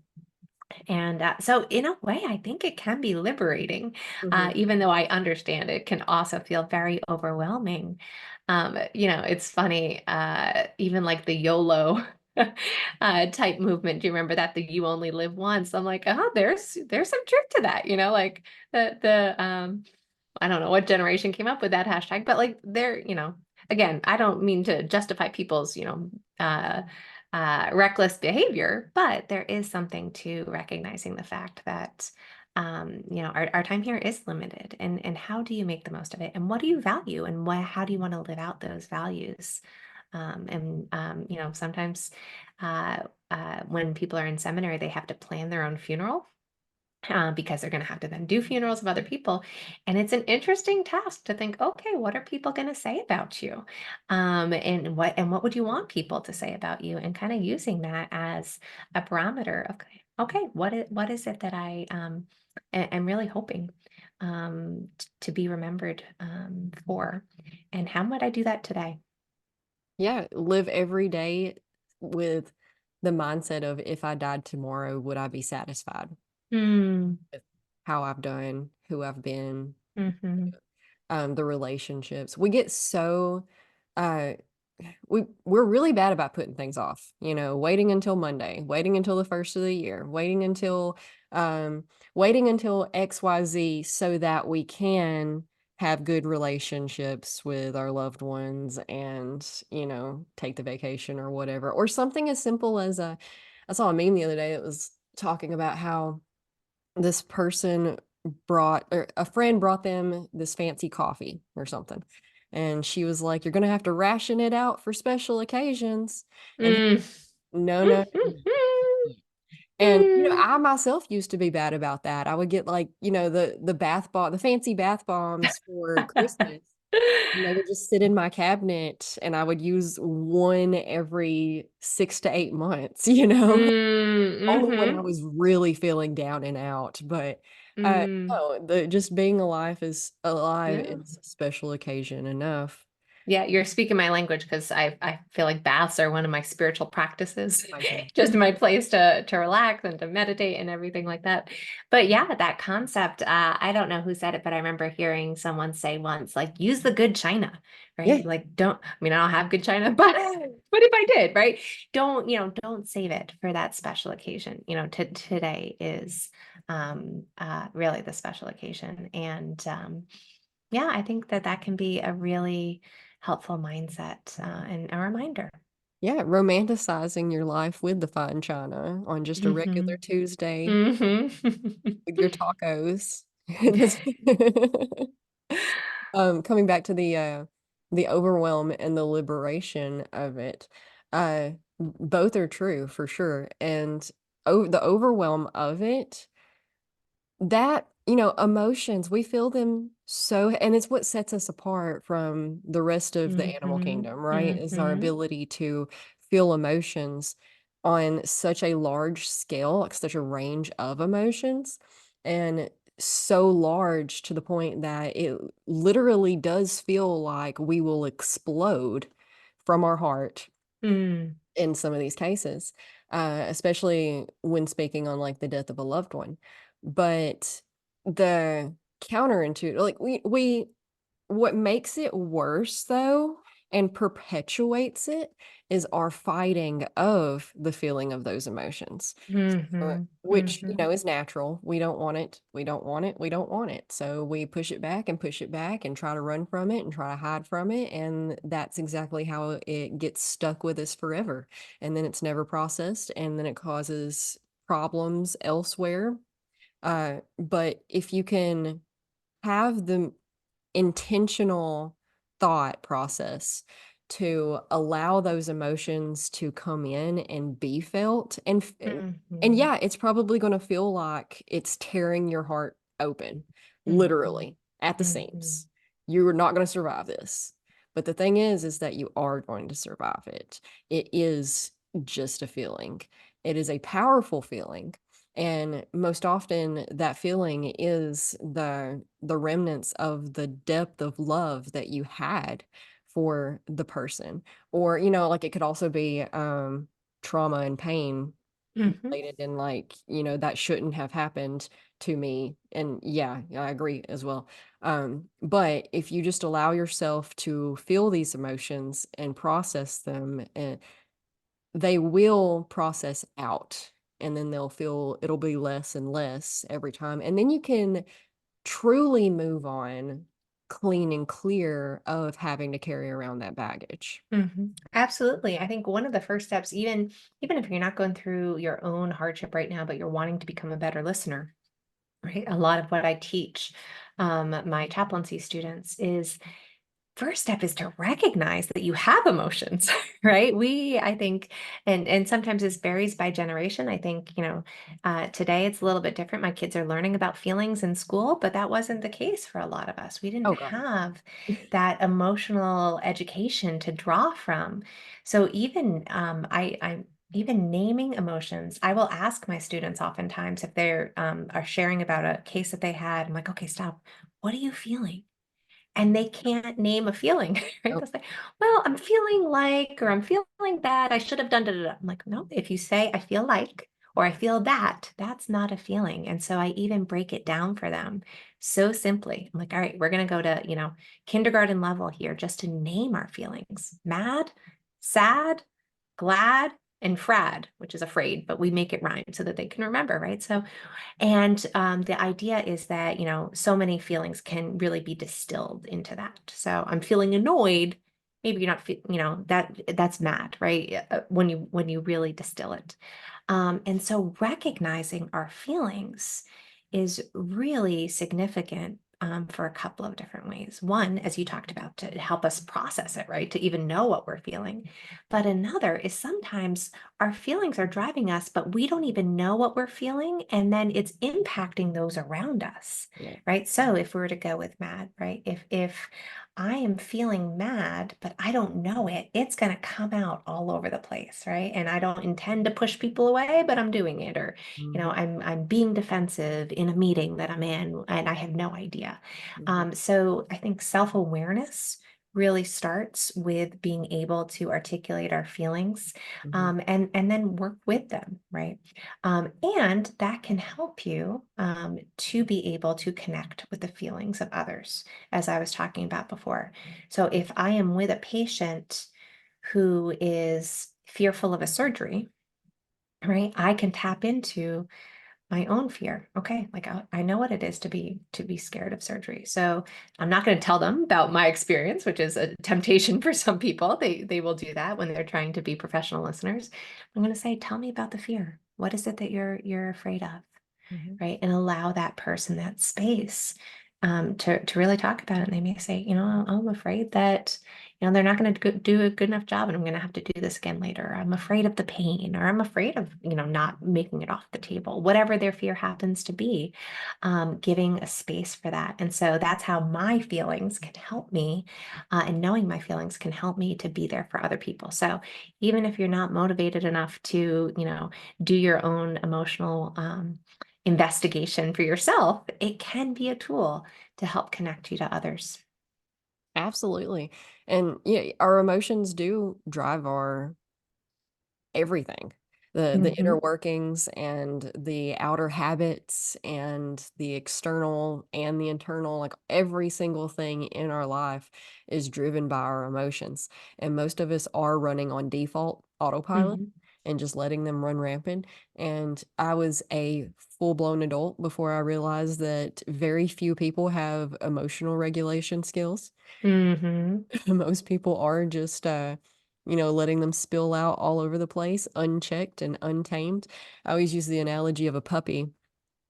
And so, in a way, I think it can be liberating, Mhm. even though I understand it can also feel very overwhelming. It's funny, even like the YOLO type movement. Do you remember that? The you only live once. I'm like, oh, there's some truth to that. The I don't know what generation came up with that hashtag, but like, again, I don't mean to justify people's, reckless behavior, but there is something to recognizing the fact that, our time here is limited, and how do you make the most of it, and what do you value, and how do you want to live out those values? Sometimes, when people are in seminary, they have to plan their own funeral, because they're going to have to then do funerals of other people. And it's an interesting task to think, okay, what are people going to say about you? And what would you want people to say about you? And kind of using that as a barometer of, okay, what is it that I am really hoping to be remembered for? And how might I do that today? Yeah, live every day with the mindset of, if I died tomorrow, would I be satisfied Mm, with how I've done, who I've been, hmm the relationships. We get so uh we're really bad about putting things off, waiting until Monday, waiting until the first of the year, um waiting until XYZ so that we can have good relationships with our loved ones, and take the vacation or whatever. Or something as simple as, I saw a meme the other day that was talking about how this person brought, or a friend brought them this fancy coffee or something. And she was like, "You're going to have to ration it out for special occasions." And he, Mm. no, no, no. And I myself used to be bad about that. I would get, like, the bath bomb, the fancy bath bombs for Christmas. And they would just sit in my cabinet and I would use one every 6 to 8 months, only when I Mm-hmm. was really feeling down and out. But Mm, no, the just being alive yeah. is a special occasion enough. Yeah, you're speaking my language because I feel like baths are one of my spiritual practices, Mine too. just my place to relax and to meditate and everything like that. But yeah, that concept, I don't know who said it, but I remember hearing someone say once, like, use the good china, Yeah, right? Like, don't, I mean, I don't have good china, but if I did, right? Don't save it for that special occasion. Today is really the special occasion. And yeah, I think that that can be a really helpful mindset and a reminder. yeah, romanticizing your life with the fine china on just a regular Hmm. Tuesday Hmm. with your tacos. That's- coming back to the overwhelm and the liberation of it, both are true for sure. And the overwhelm of it, that, emotions, we feel them so, and it's what sets us apart from the rest of the animal Hmm. kingdom, right? Is our Hmm. ability to feel emotions on such a large scale, like such a range of emotions, and so large to the point that it literally does feel like we will explode from our heart Mm. in some of these cases, especially when speaking on like the death of a loved one. But the counterintuitive, like we what makes it worse though and perpetuates it is our fighting of the feeling of those emotions. Hmm. Which, Hmm. is natural. We don't want it. We don't want it. We don't want it. So we push it back and push it back and try to run from it and try to hide from it. And that's exactly how it gets stuck with us forever. And then it's never processed and then it causes problems elsewhere. But if you can have the intentional thought process to allow those emotions to come in and be felt and Hmm. yeah, it's probably going to feel like it's tearing your heart open, Hmm. literally at the Hmm. seams. You're not going to survive this, but the thing is that you are going to survive it. It is just a feeling. It is a powerful feeling, and most often that feeling is the remnants of the depth of love that you had for the person. Or, like it could also be trauma and pain Hmm. related, and like, that shouldn't have happened to me. And yeah, I agree as well. But if you just allow yourself to feel these emotions and process them, they will process out, and then they'll feel it'll be less and less every time. And then you can truly move on clean and clear of having to carry around that baggage. Hmm. Absolutely. I think one of the first steps, even if you're not going through your own hardship right now, but you're wanting to become a better listener, right? A lot of what I teach my chaplaincy students is first step is to recognize that you have emotions, right? I think, and sometimes this varies by generation. I think, today it's a little bit different. My kids are learning about feelings in school, but that wasn't the case for a lot of us. We didn't Oh God. have that emotional education to draw from. So even even naming emotions, I will ask my students oftentimes if they're are sharing about a case that they had. I'm like, okay, stop. What are you feeling? And they can't name a feeling, right? Oh, They'll say, well, I'm feeling like, or I'm feeling that I should have done da, da, da. I'm like, no, if you say I feel like, or I feel that, that's not a feeling. And so I even break it down for them so simply. I'm like, all right, we're going to go to, kindergarten level here just to name our feelings: mad, sad, glad, and frad, which is afraid, but we make it rhyme so that they can remember, right? So and the idea is that, so many feelings can really be distilled into that. So I'm feeling annoyed. Maybe you're not, that's mad, right? When you really distill it. And so recognizing our feelings is really significant for a couple of different ways. One, as you talked about, to help us process it, right? To even know what we're feeling. But another is sometimes our feelings are driving us, but we don't even know what we're feeling. And then it's impacting those around us, yeah. right? So if we were to go with mad, right? If I am feeling mad, but I don't know it, it's going to come out all over the place, right? And I don't intend to push people away, but I'm doing it. Or, Mhm, I'm being defensive in a meeting that I'm in and I have no idea. mhm, So I think self-awareness really starts with being able to articulate our feelings, mhm, and then work with them, right? And that can help you to be able to connect with the feelings of others, as I was talking about before. So if I am with a patient who is fearful of a surgery, right, I can tap into my own fear. Okay, like I know what it is to be scared of surgery. So I'm not going to tell them about my experience, which is a temptation for some people. They will do that when they're trying to be professional listeners. I'm going to say, tell me about the fear. What is it that you're afraid of? mhm. Right? And allow that person that space to really talk about it. And they may say, I'm afraid that, they're not going to do a good enough job and I'm going to have to do this again later. I'm afraid of the pain, or I'm afraid of, not making it off the table, whatever their fear happens to be, giving a space for that. And so that's how my feelings can help me, and knowing my feelings can help me to be there for other people. So even if you're not motivated enough to, do your own emotional, investigation for yourself, it can be a tool to help connect you to others. Absolutely. And yeah, our emotions do drive our everything. The inner Hmm. workings and the outer habits and the external and the internal, like every single thing in our life is driven by our emotions. And most of us are running on default autopilot Hmm. and just letting them run rampant. And I was a full-blown adult before I realized that very few people have emotional regulation skills. Hmm. Most people are just letting them spill out all over the place unchecked and untamed. I always use the analogy of a puppy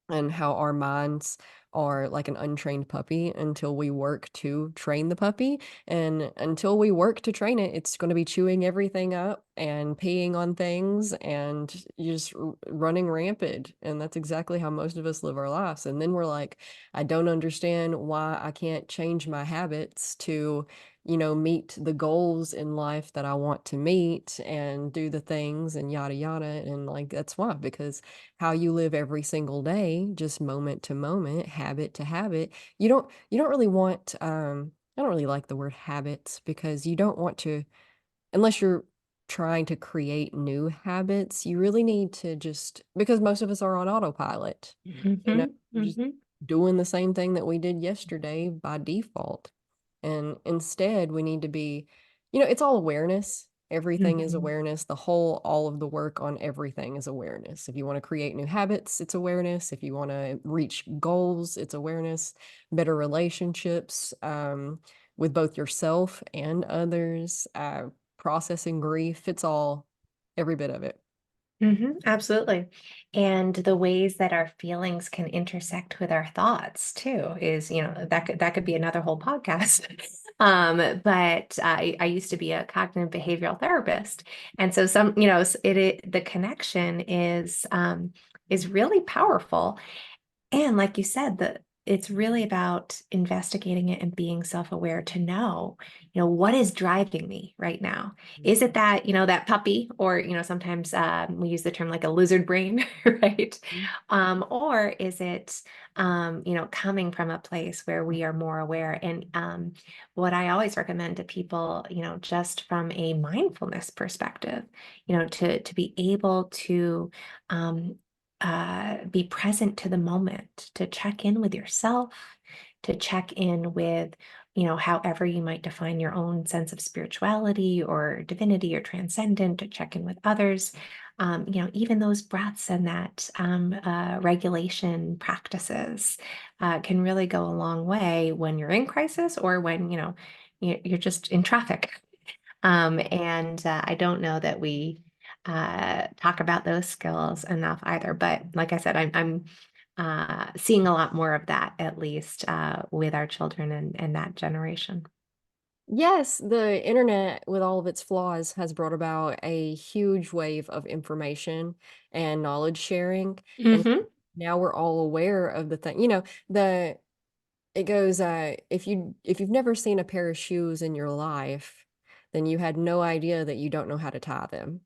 and how our minds are like an untrained puppy until we work to train the puppy. And until we work to train it, it's going to be chewing everything up and peeing on things and just running rampant. And that's exactly how most of us live our lives. And then we're like, I don't understand why I can't change my habits to meet the goals in life that I want to meet and do the things and yada yada. And like, that's why, because how you live every single day, just moment to moment, habit to habit. You don't really want I don't really like the word habits because you don't want to, unless you're trying to create new habits, you really need to just, because most of us are on autopilot, Hmm. we're just Hmm. doing the same thing that we did yesterday by default. And instead, we need to be, it's all awareness. Everything is Hmm. awareness. All of the work on everything is awareness. If you want to create new habits, it's awareness. If you want to reach goals, it's awareness. Better relationships, with both yourself and others, processing grief, it's all, every bit of it. Absolutely. And the ways that our feelings can intersect with our thoughts too is, that could be another whole podcast. But I used to be a cognitive behavioral therapist. And so the connection is really powerful. And like you said, it's really about investigating it and being self-aware to know, what is driving me right now? Is it that, that puppy, or, sometimes we use the term like a lizard brain, right? Or is it, coming from a place where we are more aware? And what I always recommend to people, just from a mindfulness perspective, to be able to um, be present to the moment, to check in with yourself, to check in with, however you might define your own sense of spirituality or divinity or transcendent, to check in with others. Even those breaths and that regulation practices can really go a long way when you're in crisis, or when, you're just in traffic. And I don't know that we talk about those skills enough either. But like I said, I'm seeing a lot more of that, at least with our children and that generation. Yes, the internet, with all of its flaws, has brought about a huge wave of information and knowledge sharing. And Hmm. now we're all aware of the thing. The it goes, if you've never seen a pair of shoes in your life, then you had no idea that you don't know how to tie them.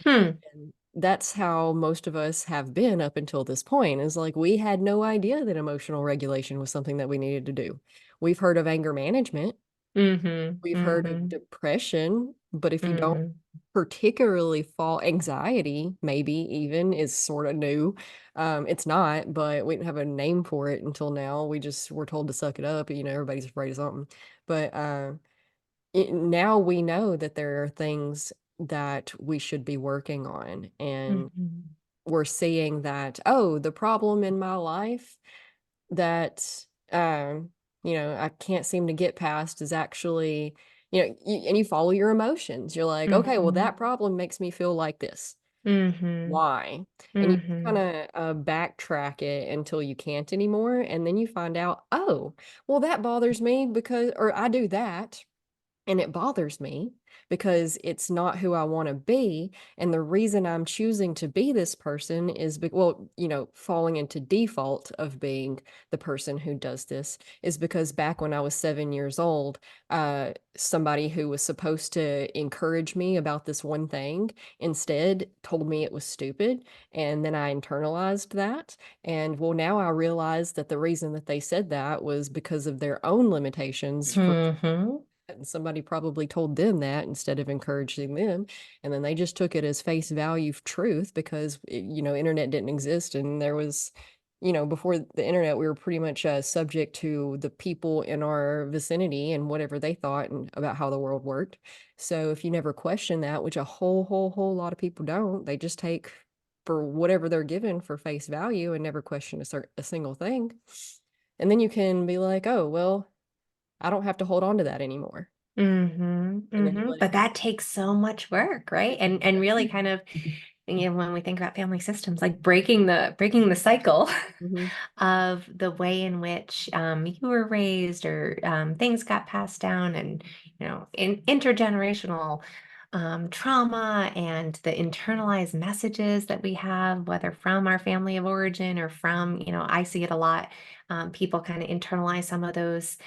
Hmm. And that's how most of us have been up until this point, is like we had no idea that emotional regulation was something that we needed to do. We've heard of anger management, Mm-hmm. we've heard of Mm-hmm. depression, but if you don't Mm-hmm. particularly fall, anxiety maybe even is sort of new. It's not, but we didn't have a name for it until now. We just were told to suck it up. Everybody's afraid of something. But now we know that there are things that we should be working on, and Mm-hmm. we're seeing that, oh, the problem in my life that I can't seem to get past is actually, and you follow your emotions. You're like, okay, well, Mm-hmm. that problem makes me feel like this. Mm-hmm. Why? And you kind Mm-hmm. of backtrack it until you can't anymore, and then you find out, oh, well, that bothers me because, or I do that, and it bothers me because it's not who I want to be. And the reason I'm choosing to be this person is, well, falling into default of being the person who does this is because back when I was 7 years old, somebody who was supposed to encourage me about this one thing instead told me it was stupid. And then I internalized that. And well, now I realize that the reason that they said that was because of their own limitations from, Mm-hmm. and somebody probably told them that instead of encouraging them, and then they just took it as face value truth because internet didn't exist, and there was, before the internet we were pretty much subject to the people in our vicinity and whatever they thought and about how the world worked. So if you never question that, which a whole lot of people don't, they just take for whatever they're given for face value and never question a single thing, and then you can be like, oh well, I don't have to hold on to that anymore. Mm-hmm. And then you Mm-hmm. let it But that takes so much work, right? And really kind of, when we think about family systems, like breaking the cycle Mhm. of the way in which you were raised, or things got passed down, and intergenerational trauma and the internalized messages that we have, whether from our family of origin or from, I see it a lot. People kind of internalize some of those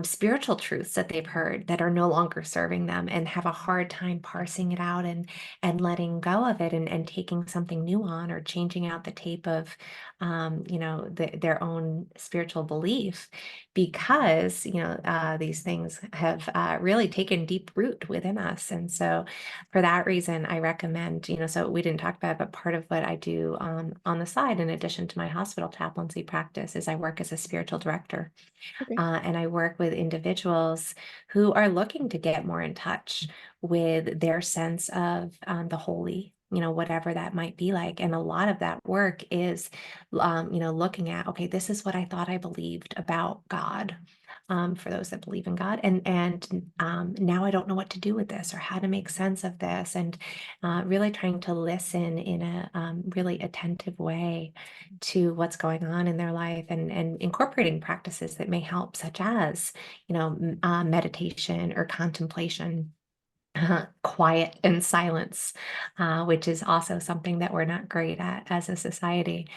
spiritual truths that they've heard that are no longer serving them, and have a hard time parsing it out and letting go of it, and taking something new on, or changing out the tape of their own spiritual belief, because these things have really taken deep root within us. And so for that reason, I recommend, so we didn't talk about it, but part of what I do on the side, in addition to my hospital chaplaincy practice, is I work as a spiritual director. Okay. And I work with individuals who are looking to get more in touch with their sense of the holy, whatever that might be like. And a lot of that work is, looking at, okay, this is what I thought I believed about God. For those that believe in God, and now I don't know what to do with this, or how to make sense of this, and really trying to listen in a really attentive way to what's going on in their life, and incorporating practices that may help, such as, meditation or contemplation, quiet and silence, which is also something that we're not great at as a society.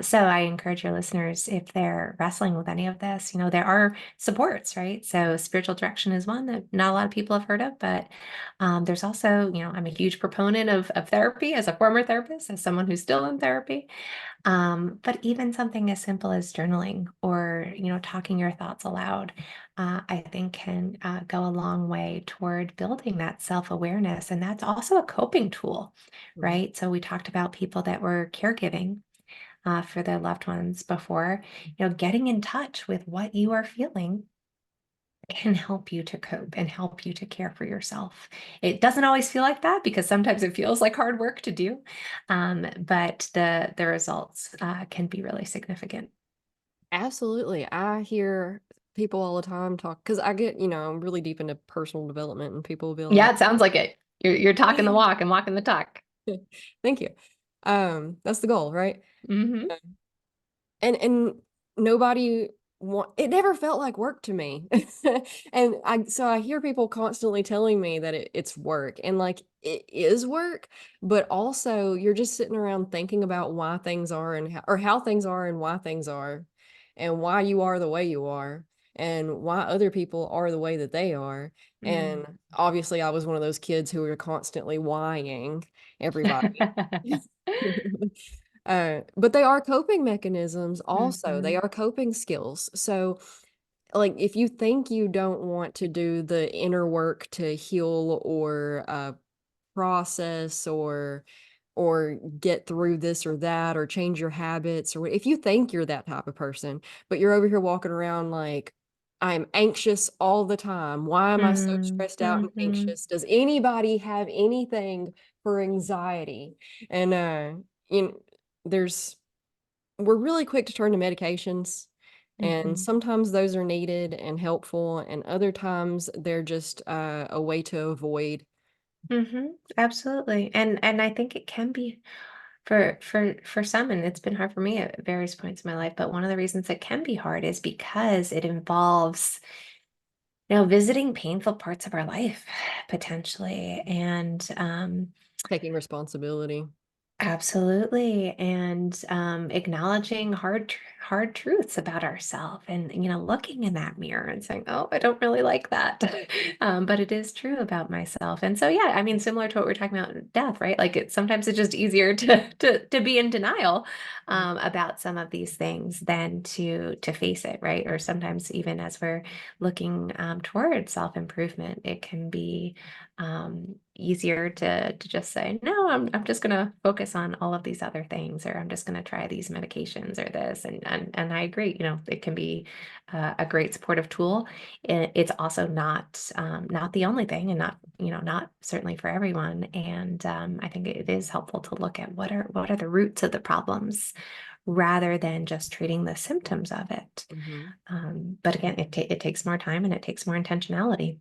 So I encourage your listeners, if they're wrestling with any of this, there are supports, right? So spiritual direction is one that not a lot of people have heard of, but there's also, I'm a huge proponent of therapy, as a former therapist, as someone who's still in therapy. But even something as simple as journaling, or, talking your thoughts aloud, I think can go a long way toward building that self-awareness. And that's also a coping tool, Mhm. right? So we talked about people that were caregiving for their loved ones before, getting in touch with what you are feeling can help you to cope and help you to care for yourself. It doesn't always feel like that, because sometimes it feels like hard work to do, but the results can be really significant. Absolutely. I hear people all the time talk because I get, I'm really deep into personal development, and people will be Yeah, like, it sounds like it. You're talking the walk and walking the talk. thank you. That's the goal, right? Hmm. And nobody want it never felt like work to me. And I hear people constantly telling me that it's work, and like it is work, but also you're just sitting around thinking about why things are, and how things are and why things are. and why you are the way you are and why other people are the way that they are. Mm. And obviously, I was one of those kids who were constantly whying everybody. But they are coping mechanisms also. They Mhm. are coping skills. So, like, if you think you don't want to do the inner work to heal or process or get through this or that or change your habits or if you think you're that type of person, but you're over here walking around like I'm anxious all the time. Why am I so Mm. stressed out and Mhm. anxious? Does anybody have anything for anxiety? And you know, there's we're really quick to turn to medications. And Mhm. sometimes those are needed and helpful, and other times they're just a way to avoid. Mhm. Absolutely. And I think it can be for some, and it's been hard for me at various points in my life, but one of the reasons it can be hard is because it involves, visiting painful parts of our life potentially. And Taking responsibility. absolutely, and acknowledging hard truths about ourselves, and looking in that mirror and saying, "Oh, I don't really like that," but it is true about myself. And so, yeah, I mean, similar to what we're talking about with death, right? Like, sometimes it's just easier to be in denial Mhm. about some of these things than to face it, right? Or sometimes even as we're looking toward self improvement, it can be easier to just say, no, I'm just gonna focus on all of these other things, or I'm just gonna try these medications or this. And I agree, it can be a great supportive tool. It's also not the only thing, and not certainly for everyone. And I think it is helpful to look at what are the roots of the problems rather than just treating the symptoms of it. Mhm. But again, it takes more time and it takes more intentionality.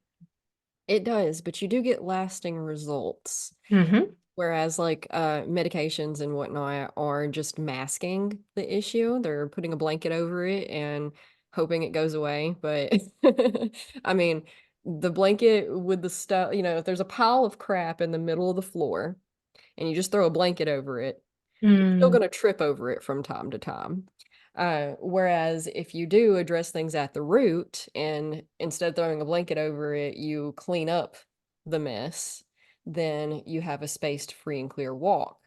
It does, but you do get lasting results. Hmm. Whereas like medications and whatnot are just masking the issue. They're putting a blanket over it and hoping it goes away. But I mean, the blanket with the stuff, if there's a pile of crap in the middle of the floor and you just throw a blanket over it, you're still Mm. going to trip over it from time to time. Whereas if you do address things at the root and instead of throwing a blanket over it, you clean up the mess, then you have a spaced, free, and clear walk.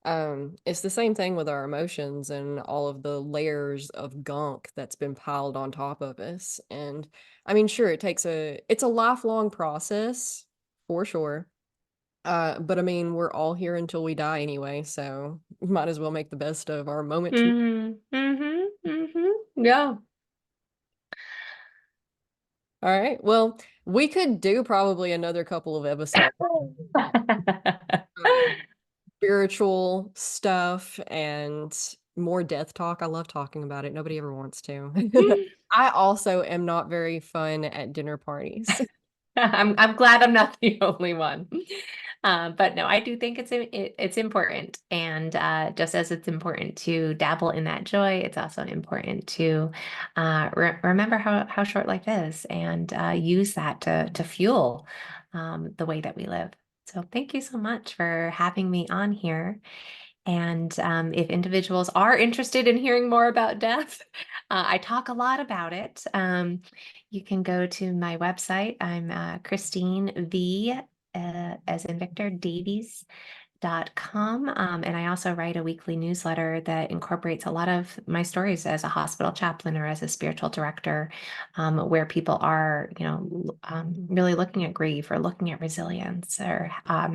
It's the same thing with our emotions and all of the layers of gunk that's been piled on top of us. And I mean, sure, it's a lifelong process for sure. But I mean, we're all here until we die anyway, so might as well make the best of our moment to. Mhm, mhm, mhm. Yeah. All right. Well, we could do probably another couple of episodes on spiritual stuff and more death talk. I love talking about it. Nobody ever wants to. I also am not very fun at dinner parties. I'm glad I'm not the only one. But no, I do think it's important, and just as it's important to dabble in that joy, it's also important to remember how short life is, and use that to fuel the way that we live. So thank you so much for having me on here. And if individuals are interested in hearing more about death, I talk a lot about it. You can go to my website. I'm Christine V, as in Victor, Davies.com. And I also write a weekly newsletter that incorporates a lot of my stories as a hospital chaplain or as a spiritual director, where people are, really looking at grief or looking at resilience, or how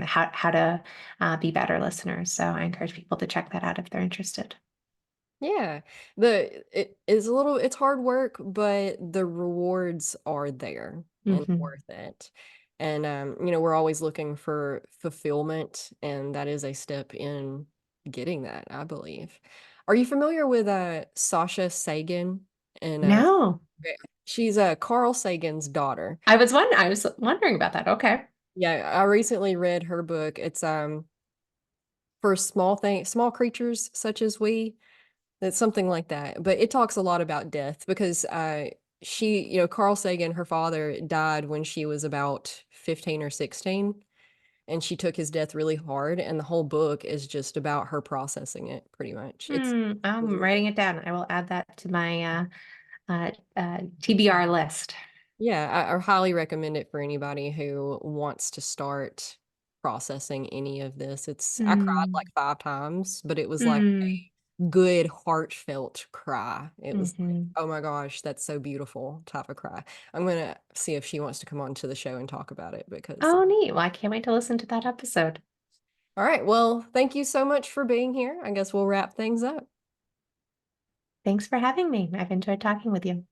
to be better listeners. So I encourage people to check that out if they're interested. Yeah. It's hard work, but the rewards are there and Hmm. worth it. And we're always looking for fulfillment, and that is a step in getting that, I believe. Are you familiar with Sasha Sagan? And No, she's Carl Sagan's daughter. I was wondering about that. Okay. Yeah, I recently read her book. It's for small creatures such as we. It's something like that. But it talks a lot about death because Carl Sagan, her father, died when she was about 15 or 16. and she took his death really hard, and the whole book is just about her processing it pretty much. It's I'm really writing it down. I will add that to my TBR list. Yeah, I highly recommend it for anybody who wants to start processing any of this. I cried like Mm, 5 times, but it was like mm, a good heartfelt cry. It was like, hmm. oh my gosh, that's so beautiful type of cry. I'm gonna see if she wants to come on to the show and talk about it because Oh, neat. Well, I can't wait to listen to that episode. all right, well, thank you so much for being here. I guess we'll wrap things up. Thanks for having me. I've enjoyed talking with you.